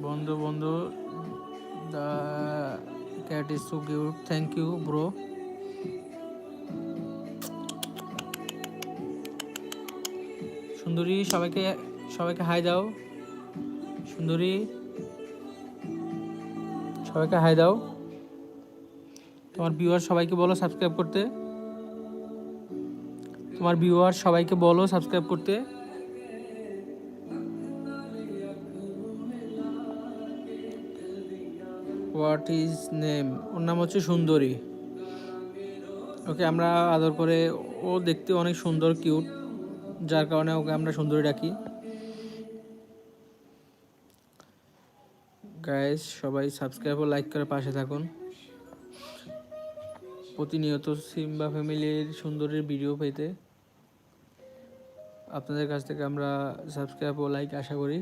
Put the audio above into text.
বন্ধু বন্ধু, the cat is so cute, thank you bro. সুন্দরী, সবাইকে সবাইকে হাই দাও। সুন্দরী, সবাইকে হাই দাও। তোমার ভিউয়ার সবাইকে বলো সাবস্ক্রাইব করতে। তোমার ভিউয়ার সবাইকে বলো সাবস্ক্রাইব করতে। What is name? ওর নাম হচ্ছে সুন্দরী। ওকে আমরা আদর করে, ও দেখতে অনেক সুন্দর কিউট, যার কারণে ওকে আমরা সুন্দরী ডাকি। গাইস সবাই সাবস্ক্রাইব ও লাইক করে পাশে থাকুন। প্রতিনিয়ত সিম্বা ফ্যামিলির সুন্দরীর ভিডিও পেতে আপনাদের কাছ থেকে আমরা সাবস্ক্রাইব ও লাইক আশা করি।